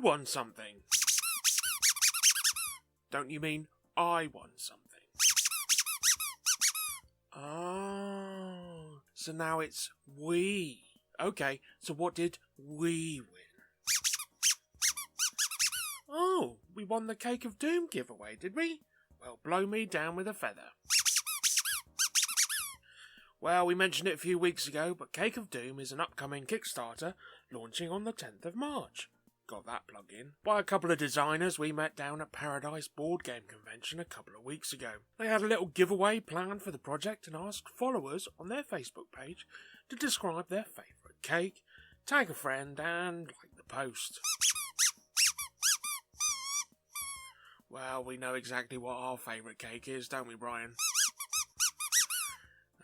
won something. Don't you mean I won something? Oh, so now it's we. Okay, so what did we win? Oh, we won the Cake of Doom giveaway, did we? Well, blow me down with a feather. Well, we mentioned it a few weeks ago, but Cake of Doom is an upcoming Kickstarter launching on the 10th of March. Got that plug in. By a couple of designers we met down at Paradise Board Game Convention a couple of weeks ago. They had a little giveaway planned for the project and asked followers on their Facebook page to describe their favourite cake, tag a friend and like the post. Well, we know exactly what our favourite cake is, don't we, Brian?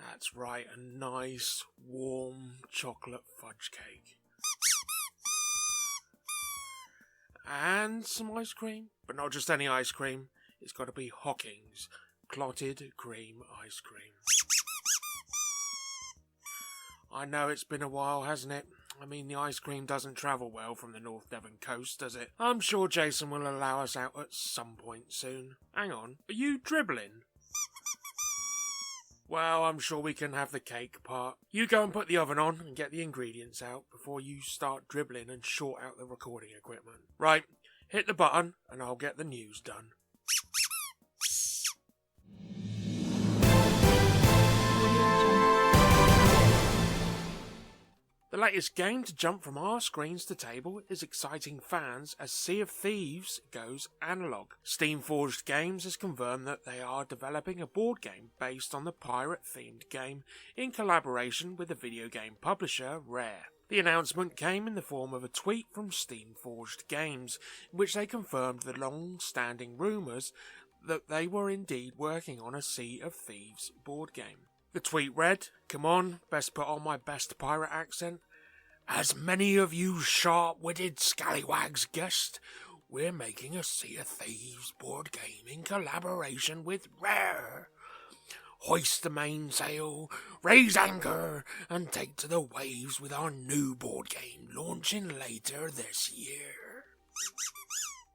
That's right, a nice, warm chocolate fudge cake. And some ice cream, but not just any ice cream. It's got to be Hocking's clotted cream ice cream. I know it's been a while, hasn't it? I mean, the ice cream doesn't travel well from the North Devon coast, does it? I'm sure Jason will allow us out at some point soon. Hang on, are you dribbling? Well, I'm sure we can have the cake part. You go and put the oven on and get the ingredients out before you start dribbling and short out the recording equipment. Right, hit the button and I'll get the news done. The latest game to jump from our screens to table is exciting fans as Sea of Thieves goes analog. Steam-Forged Games has confirmed that they are developing a board game based on the pirate-themed game in collaboration with the video game publisher Rare. The announcement came in the form of a tweet from Steam-Forged Games, in which they confirmed the long-standing rumours that they were indeed working on a Sea of Thieves board game. The tweet read, "Come on, best put on my best pirate accent. As many of you sharp-witted scallywags guessed, we're making a Sea of Thieves board game in collaboration with Rare. Hoist the mainsail, raise anchor, and take to the waves with our new board game launching later this year."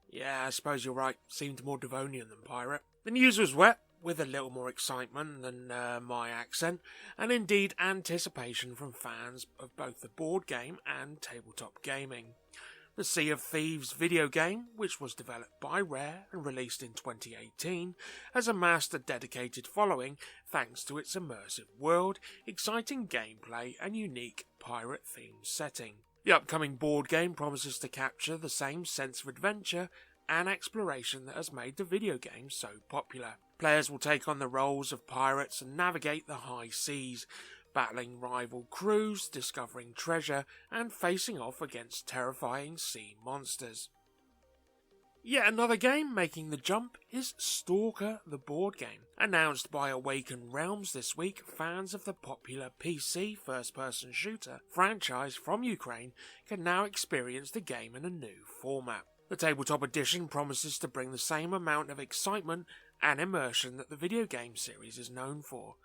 Yeah, I suppose you're right. Seemed more Devonian than pirate. The news was wet, with a little more excitement than my accent, and indeed anticipation from fans of both the board game and tabletop gaming. The Sea of Thieves video game, which was developed by Rare and released in 2018, has amassed a dedicated following thanks to its immersive world, exciting gameplay and unique pirate-themed setting. The upcoming board game promises to capture the same sense of adventure and exploration that has made the video game so popular. Players will take on the roles of pirates and navigate the high seas, battling rival crews, discovering treasure, and facing off against terrifying sea monsters. Yet another game making the jump is Stalker the board game. Announced by Awaken Realms this week, fans of the popular PC first-person shooter franchise from Ukraine can now experience the game in a new format. The tabletop edition promises to bring the same amount of excitement and immersion that the video game series is known for.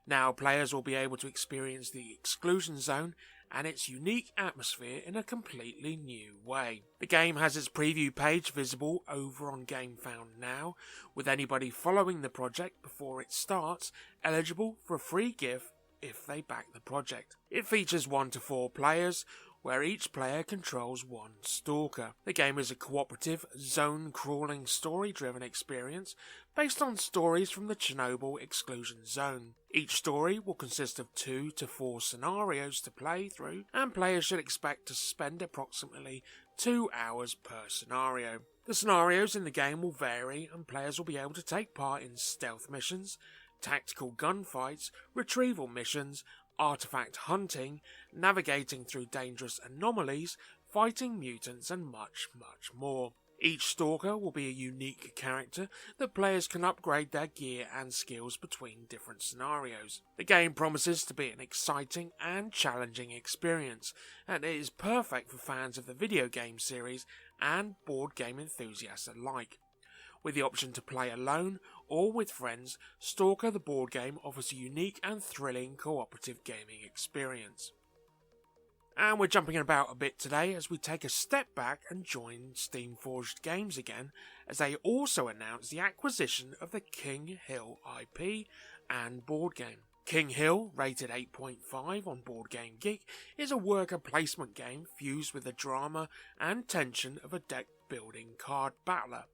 Now players will be able to experience the exclusion zone and its unique atmosphere in a completely new way. The game has its preview page visible over on GameFound now, with anybody following the project before it starts eligible for a free gift if they back the project. It features 1 to 4 players, where each player controls one stalker. The game is a cooperative, zone-crawling, story-driven experience based on stories from the Chernobyl exclusion zone. Each story will consist of 2 to 4 scenarios to play through, and players should expect to spend approximately 2 hours per scenario. The scenarios in the game will vary, and players will be able to take part in stealth missions, tactical gunfights, retrieval missions, artifact hunting, navigating through dangerous anomalies, fighting mutants, and much, much more. Each stalker will be a unique character that players can upgrade their gear and skills between different scenarios. The game promises to be an exciting and challenging experience, and it is perfect for fans of the video game series and board game enthusiasts alike. With the option to play alone or with friends, Stalker the board game offers a unique and thrilling cooperative gaming experience. And we're jumping about a bit today as we take a step back and join Steam Forged Games again, as they also announced the acquisition of the King Hill IP and board game. King Hill, rated 8.5 on Board Game Geek, is a worker placement game fused with the drama and tension of a deck-building card battler.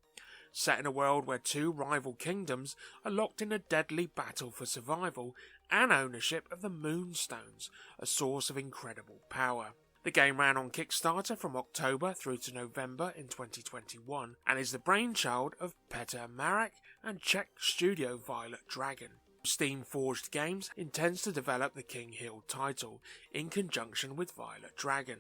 Set in a world where two rival kingdoms are locked in a deadly battle for survival and ownership of the Moonstones, a source of incredible power. The game ran on Kickstarter from October through to November in 2021 and is the brainchild of Petr Marek and Czech studio Violet Dragon. Steam Forged Games intends to develop the King Hill title in conjunction with Violet Dragon,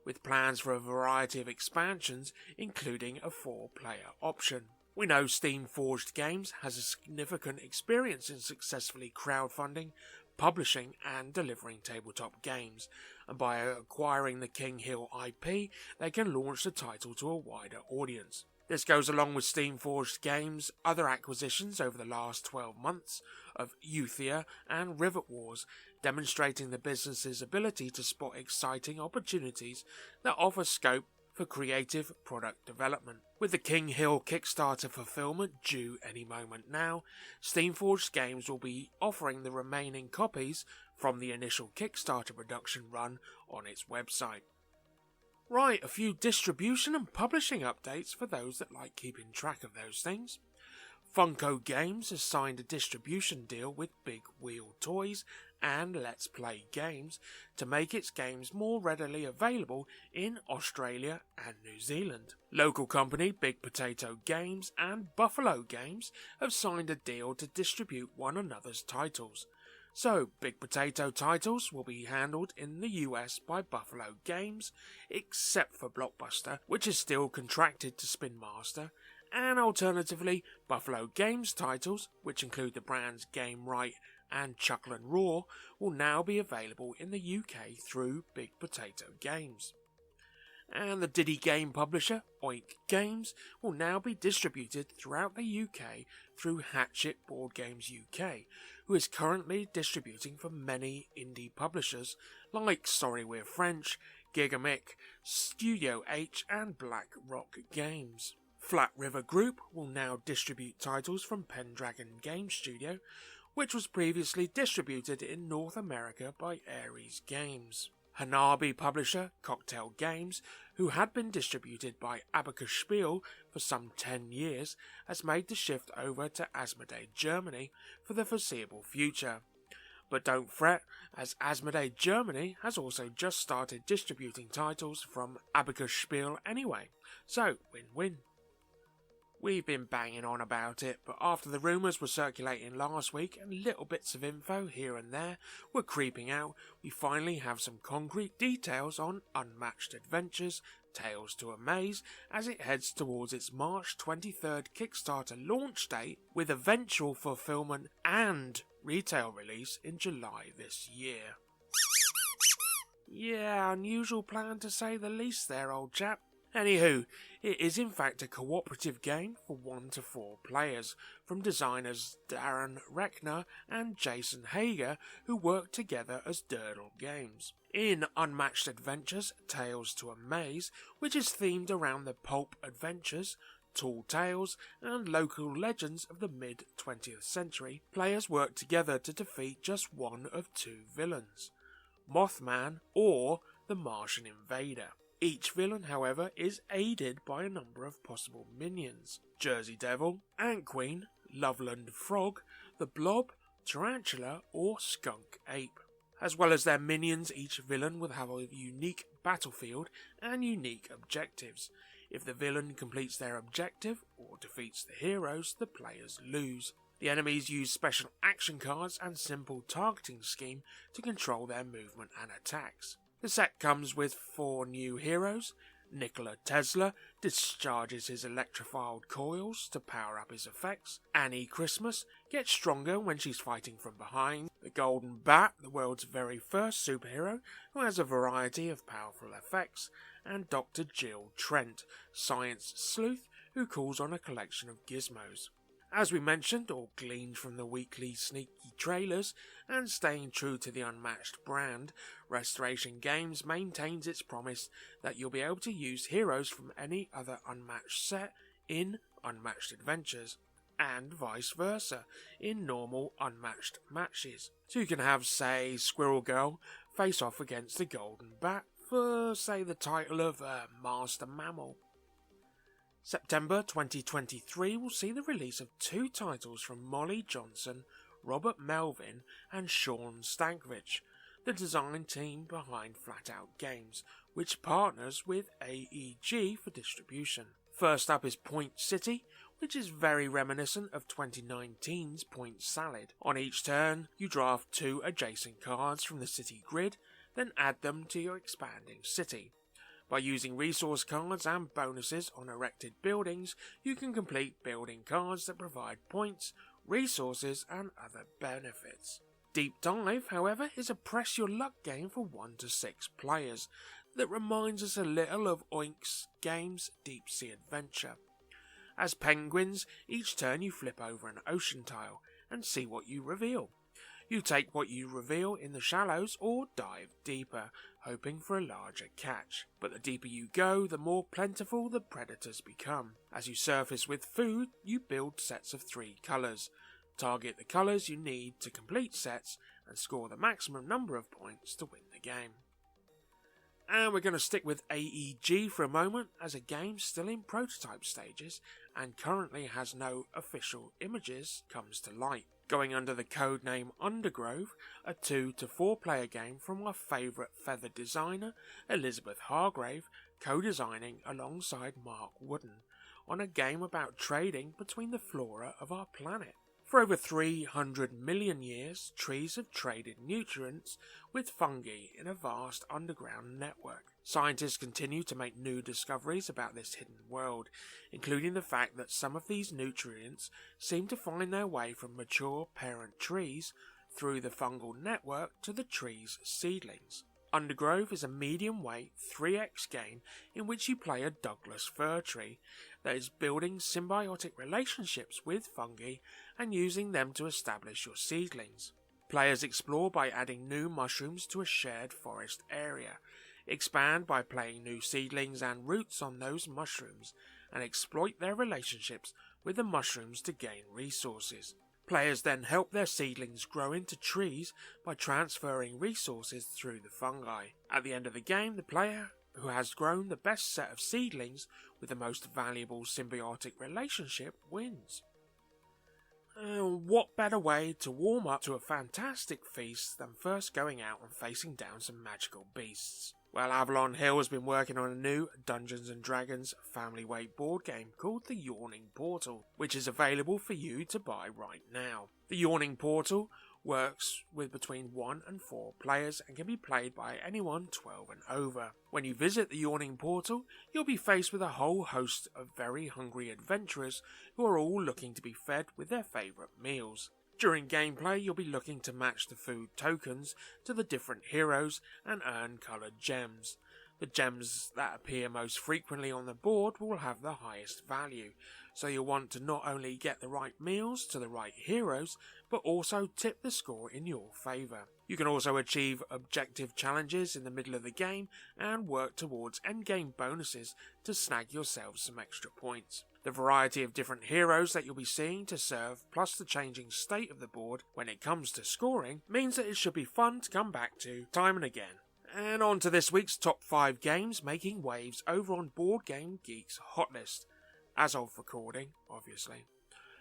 with plans for a variety of expansions including a 4-player option. We know Steam Forged Games has a significant experience in successfully crowdfunding, publishing and delivering tabletop games, and by acquiring the King Hill IP, they can launch the title to a wider audience. This goes along with Steam Forged Games' other acquisitions over the last 12 months of Euthia and Rivet Wars, demonstrating the business's ability to spot exciting opportunities that offer scope for creative product development. With the King Hill Kickstarter fulfillment due any moment now, Steam Forged Games will be offering the remaining copies from the initial Kickstarter production run on its website. Right, a few distribution and publishing updates for those that like keeping track of those things. Funko Games has signed a distribution deal with Big Wheel Toys and Let's Play Games to make its games more readily available in Australia and New Zealand. Local company Big Potato Games and Buffalo Games have signed a deal to distribute one another's titles. So, Big Potato titles will be handled in the US by Buffalo Games, except for Blockbuster, which is still contracted to Spin Master, and alternatively, Buffalo Games titles, which include the brands Game Right and Chuckle and Roar, will now be available in the UK through Big Potato Games. And the Diddy game publisher, Oink Games, will now be distributed throughout the UK through Hatchet Board Games UK, who is currently distributing for many indie publishers like Sorry We're French, Gigamic, Studio H and Black Rock Games. Flat River Group will now distribute titles from Pendragon Game Studio, which was previously distributed in North America by Ares Games. Hanabi publisher Cocktail Games, who had been distributed by Abacus Spiel for some 10 years, has made the shift over to Asmodee Germany for the foreseeable future. But don't fret, as Asmodee Germany has also just started distributing titles from Abacus Spiel anyway, so win-win. We've been banging on about it, but after the rumours were circulating last week and little bits of info here and there were creeping out, we finally have some concrete details on Unmatched Adventures Tales to Amaze as it heads towards its March 23rd Kickstarter launch date with eventual fulfillment and retail release in July this year. Yeah, unusual plan to say the least there, old chap. Anywho, it is in fact a cooperative game for 1 to 4 players from designers Darren Reckner and Jason Hager, who work together as Durdle Games. In Unmatched Adventures Tales to Amaze, which is themed around the pulp adventures, tall tales and local legends of the mid-20th century, players work together to defeat just one of 2 villains, Mothman or the Martian Invader. Each villain, however, is aided by a number of possible minions: Jersey Devil, Ant Queen, Loveland Frog, the Blob, Tarantula or Skunk Ape. As well as their minions, each villain will have a unique battlefield and unique objectives. If the villain completes their objective or defeats the heroes, the players lose. The enemies use special action cards and simple targeting scheme to control their movement and attacks. The set comes with 4 new heroes. Nikola Tesla discharges his electrified coils to power up his effects. Annie Christmas gets stronger when she's fighting from behind. The Golden Bat, the world's very first superhero, who has a variety of powerful effects. And Dr. Jill Trent, science sleuth, who calls on a collection of gizmos. As we mentioned, or gleaned from the weekly sneaky trailers, and staying true to the Unmatched brand, Restoration Games maintains its promise that you'll be able to use heroes from any other Unmatched set in Unmatched Adventures, and vice versa in normal Unmatched matches. So you can have, say, Squirrel Girl face off against the Golden Bat for, say, the title of Master Mammal. September 2023 will see the release of 2 titles from Molly Johnson, Robert Melvin and Sean Stankovich, the design team behind Flat Out Games, which partners with AEG for distribution. First up is Point City, which is very reminiscent of 2019's Point Salad. On each turn, you draft 2 adjacent cards from the city grid, then add them to your expanding city. By using resource cards and bonuses on erected buildings, you can complete building cards that provide points, resources and other benefits. Deep Dive, however, is a press your luck game for 1 to 6 players that reminds us a little of Oink's game's Deep Sea Adventure. As penguins, each turn you flip over an ocean tile and see what you reveal. You take what you reveal in the shallows or dive deeper, hoping for a larger catch. But the deeper you go, the more plentiful the predators become. As you surface with food, you build sets of 3 colours. Target the colours you need to complete sets and score the maximum number of points to win the game. And we're going to stick with AEG for a moment, as a game still in prototype stages and currently has no official images comes to light. Going under the codename Undergrove, a 2 to 4 player game from our favourite feather designer Elizabeth Hargrave, co-designing alongside Mark Wooden on a game about trading between the flora of our planet. For over 300 million years, trees have traded nutrients with fungi in a vast underground network. Scientists continue to make new discoveries about this hidden world, including the fact that some of these nutrients seem to find their way from mature parent trees through the fungal network to the tree's seedlings. Undergrove is a medium-weight 3x game in which you play a Douglas fir tree that is building symbiotic relationships with fungi and using them to establish your seedlings. Players explore by adding new mushrooms to a shared forest area, expand by playing new seedlings and roots on those mushrooms, and exploit their relationships with the mushrooms to gain resources. Players then help their seedlings grow into trees by transferring resources through the fungi. At the end of the game, the player who has grown the best set of seedlings with the most valuable symbiotic relationship wins. What better way to warm up to a fantastic feast than first going out and facing down some magical beasts? Well, Avalon Hill has been working on a new Dungeons & Dragons family-weight board game called The Yawning Portal, which is available for you to buy right now. The Yawning Portal works with between 1 and 4 players and can be played by anyone 12 and over. When you visit the Yawning Portal, you'll be faced with a whole host of very hungry adventurers who are all looking to be fed with their favourite meals. During gameplay, you'll be looking to match the food tokens to the different heroes and earn coloured gems. The gems that appear most frequently on the board will have the highest value, so you'll want to not only get the right meals to the right heroes, but also tip the score in your favour. You can also achieve objective challenges in the middle of the game and work towards endgame bonuses to snag yourselves some extra points. The variety of different heroes that you'll be seeing to serve, plus the changing state of the board when it comes to scoring, means that it should be fun to come back to time and again. And on to this week's top 5 games making waves over on Board Game Geek's hot list, as of recording, obviously.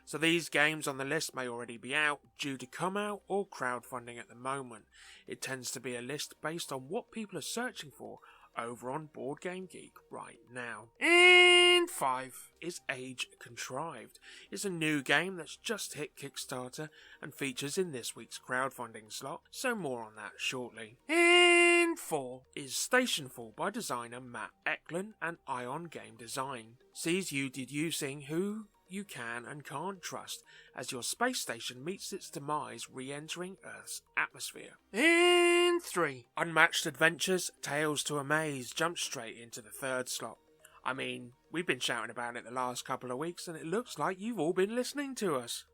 So these games on the list may already be out, due to come out, or crowdfunding at the moment. It tends to be a list based on what people are searching for over on Board Game Geek right now. And 5 is Age Contrived. It's a new game that's just hit Kickstarter and features in this week's crowdfunding slot, so more on that shortly. And 4 is Stationfall by designer Matt Eklund and Ion Game Design. Sees you deducing who you can and can't trust as your space station meets its demise re-entering Earth's atmosphere. And 3. Unmatched Adventures, Tales to Amaze jumps straight into the 3rd slot. I mean, we've been shouting about it the last couple of weeks and it looks like you've all been listening to us.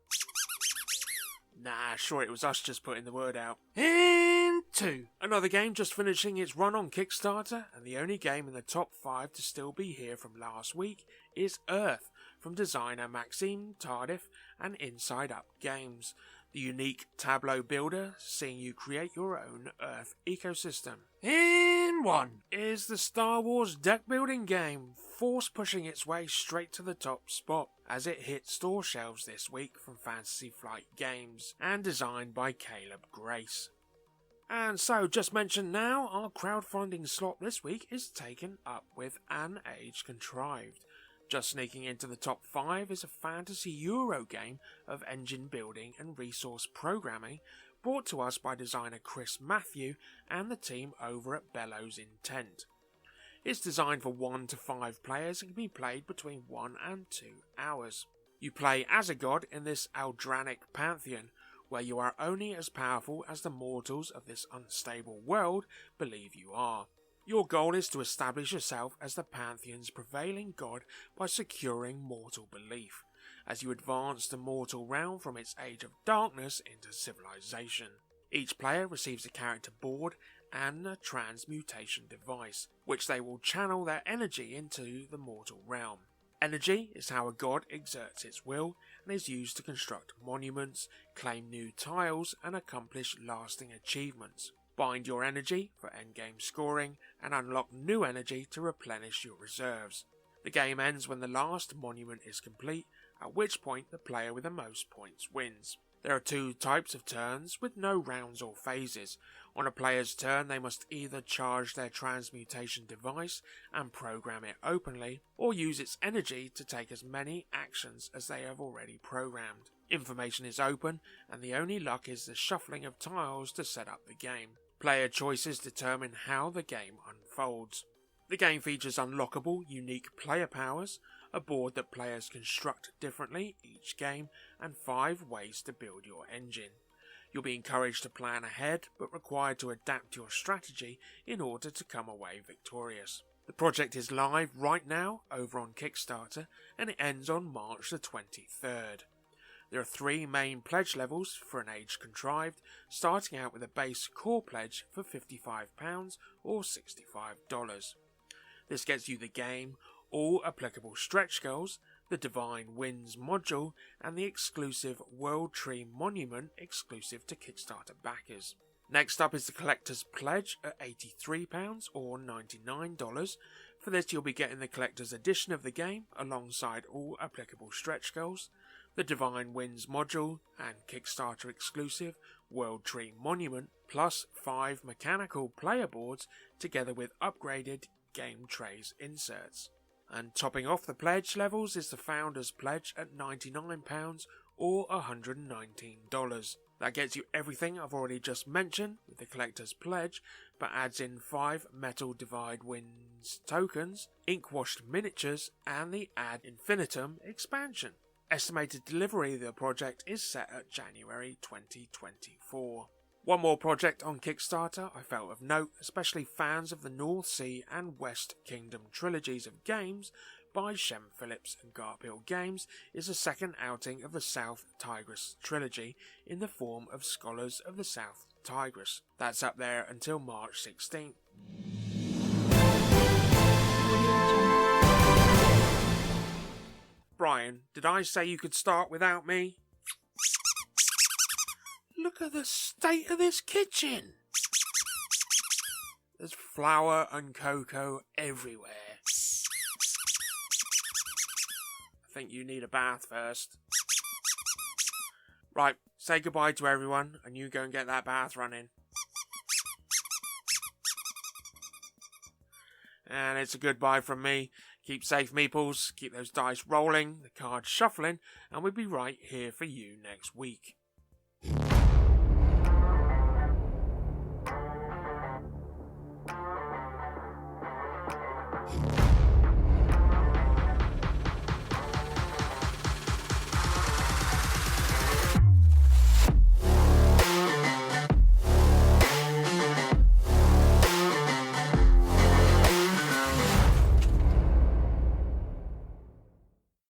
Nah, sure, it was us just putting the word out. Into another game just finishing its run on Kickstarter, and the only game in the top 5 to still be here from last week is Earth, from designer Maxime Tardif and Inside Up Games. The unique tableau builder, seeing you create your own Earth ecosystem. In 1 is the Star Wars deck building game, force pushing its way straight to the top spot as it hit store shelves this week from Fantasy Flight Games and designed by Caleb Grace. And so, just mentioned now, our crowdfunding slot this week is taken up with An Age Contrived. Just sneaking into the top 5 is a fantasy Euro game of engine building and resource programming brought to us by designer Chris Matthew and the team over at Bellows Intent. It's designed for 1 to 5 players and can be played between 1 and 2 hours. You play as a god in this Aldranic pantheon, where you are only as powerful as the mortals of this unstable world believe you are. Your goal is to establish yourself as the Pantheon's prevailing god by securing mortal belief, as you advance the mortal realm from its age of darkness into civilization. Each player receives a character board and a transmutation device, which they will channel their energy into the mortal realm. Energy is how a god exerts its will and is used to construct monuments, claim new tiles, and accomplish lasting achievements. Bind your energy for endgame scoring and unlock new energy to replenish your reserves. The game ends when the last monument is complete, at which point the player with the most points wins. There are 2 types of turns with no rounds or phases. On a player's turn, they must either charge their transmutation device and program it openly, or use its energy to take as many actions as they have already programmed. Information is open, and the only luck is the shuffling of tiles to set up the game. Player choices determine how the game unfolds. The game features unlockable, unique player powers, a board that players construct differently each game, and 5 ways to build your engine. You'll be encouraged to plan ahead, but required to adapt your strategy in order to come away victorious. The project is live right now over on Kickstarter, and it ends on March the 23rd. There are 3 main pledge levels for An Age Contrived, starting out with a base core pledge for £55 or $65. This gets you the game, all applicable stretch goals, the Divine Winds module, and the exclusive World Tree Monument exclusive to Kickstarter backers. Next up is the Collector's Pledge at £83 or $99. For this you'll be getting the Collector's Edition of the game alongside all applicable stretch goals, the Divine Winds module and Kickstarter exclusive World Tree Monument, plus 5 mechanical player boards together with upgraded game trays inserts. And topping off the pledge levels is the Founder's Pledge at £99 or $119. That gets you everything I've already just mentioned with the Collector's Pledge, but adds in 5 Metal Divide Winds tokens, ink-washed miniatures, and the Ad Infinitum expansion. Estimated delivery of the project is set at January 2024. One more project on Kickstarter I felt of note, especially fans of the North Sea and West Kingdom trilogies of games by Shem Phillips and Garphill Games, is a second outing of the South Tigris trilogy in the form of Scholars of the South Tigris. That's up there until March 16th. Brian, did I say you could start without me? Look at the state of this kitchen. There's flour and cocoa everywhere. I think you need a bath first. Right, say goodbye to everyone and you go and get that bath running. And it's a goodbye from me. Keep safe, Meeples. Keep those dice rolling, the cards shuffling, and we'll be right here for you next week.